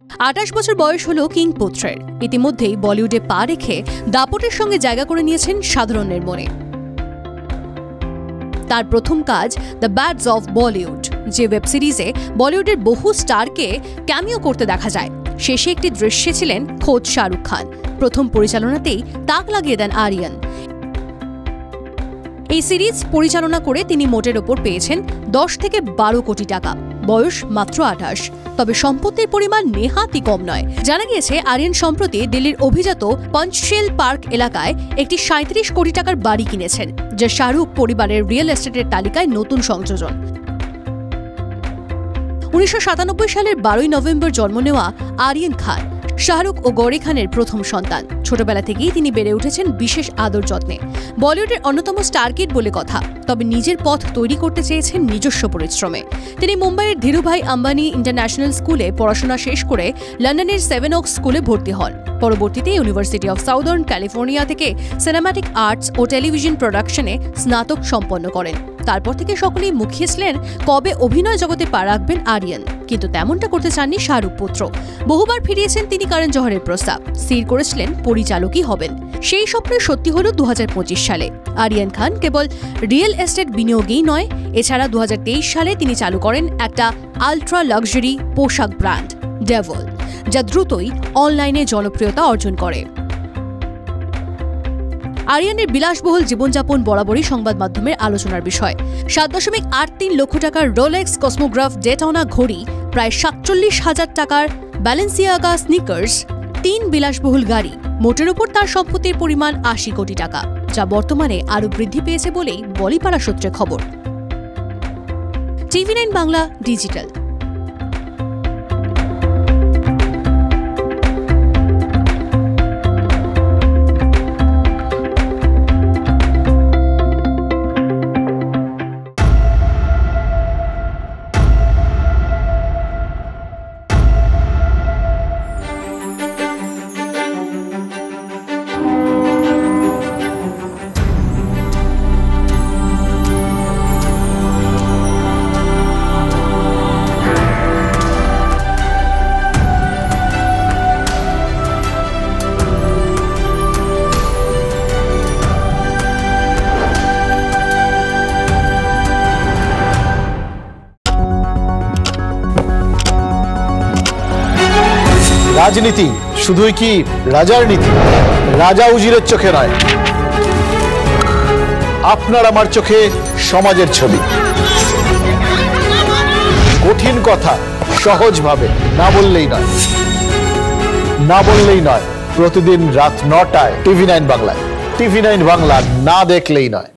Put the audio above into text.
28 বছর বয়স হলো কিং পুত্রের। ইতিমধ্যেই বলিউডে পা রেখে দাপটের সঙ্গে জায়গা করে নিয়েছেন সাধারণের মনে। তার প্রথম কাজ দ্য ব্যাডস অফ বলিউড, যে ওয়েব সিরিজে বলিউডের বহু স্টারকে ক্যামিও করতে দেখা যায়। শেষে একটি দৃশ্যে ছিলেন খোদ শাহরুখ খান। প্রথম পরিচালনাতেই তাক লাগিয়ে দেন আরিয়ান। এই সিরিজ পরিচালনা করে তিনি মোটের ওপর পেয়েছেন 10 থেকে 12 কোটি টাকা। বয়স মাত্র 28, তবে সম্পত্তির পরিমাণ নেহাতই কম নয়। জানা গিয়েছে আরিয়ান সম্প্রতি দিল্লির অভিজাত পঞ্চশীল পার্ক এলাকায় একটি 37 কোটি টাকার বাড়ি কিনেছেন, যা শাহরুখ পরিবারের রিয়েল এস্টেটের তালিকায় নতুন সংযোজন। 1997 সালের 12 নভেম্বর জন্ম নেওয়া আরিয়ান খান শাহরুখ ও গৌরি খানের প্রথম সন্তান। ছোটবেলা থেকেই তিনি বেড়ে উঠেছেন বিশেষ আদর যত্নে। বলিউডের অন্যতম স্টার কিড বলে কথা, তবে নিজের পথ তৈরি করতে চেয়েছেন নিজস্ব পরিশ্রমে। তিনি মুম্বাইয়ের ধীরুভাই আম্বানি ইন্টারন্যাশনাল স্কুলে পড়াশোনা শেষ করে লন্ডনের 7 Oaks স্কুলে ভর্তি হন। পরবর্তীতে ইউনিভার্সিটি অফ সাউদার্ন ক্যালিফোর্নিয়া থেকে সিনেম্যাটিক আর্টস ও টেলিভিশন প্রোডাকশনে স্নাতক সম্পন্ন করেন। তারপর থেকে সকলেই মুখিয়েছিলেন কবে অভিনয় জগতে পা রাখবেন আরিয়ান, কিন্তু তেমনটা করতে চাননি শাহরুখ পুত্র। বহুবার ফিরিয়েছেন তিনি করণ জোহরের প্রস্তাব, স্থির করেছিলেন পরিচালকই হবেন। সেই স্বপ্ন সত্যি হল 2025 সালে। আরিয়ান খান কেবল রিয়েল এস্টেট বিনিয়োগেই নয়, এছাড়া 2023 সালে তিনি চালু করেন একটা আলট্রা লাক্সারি পোশাক ব্র্যান্ড ডেভল, যা দ্রুতই অনলাইনে জনপ্রিয়তা অর্জন করে। আরিয়ানের বিলাসবহুল জীবনযাপন বরাবরই সংবাদ মাধ্যমের আলোচনার বিষয়। 7.83 লক্ষ টাকার রোলেক্স কসমোগ্রাফ ডেটনা ঘড়ি, প্রায় 47,000 টাকার ব্যালেন্সিয়াগা স্নিকার্স, 3 বিলাসবহুল গাড়ি, মোটের উপর তার সম্পত্তির পরিমাণ 80 কোটি টাকা, যা বর্তমানে আরও বৃদ্ধি পেয়েছে বলেই বলিপাড়া সূত্রে খবর। TV9 Bangla digital. রাজনীতি শুধুই কি রাজার নীতি? রাজা উজিরের চোখে নয়, আপনার আমার চোখে সমাজের ছবি। কঠিন কথা সহজভাবে না বললেই নয়। প্রতিদিন রাত 9টায় TV9 বাংলায়। TV9 বাংলা না দেখলেই নয়।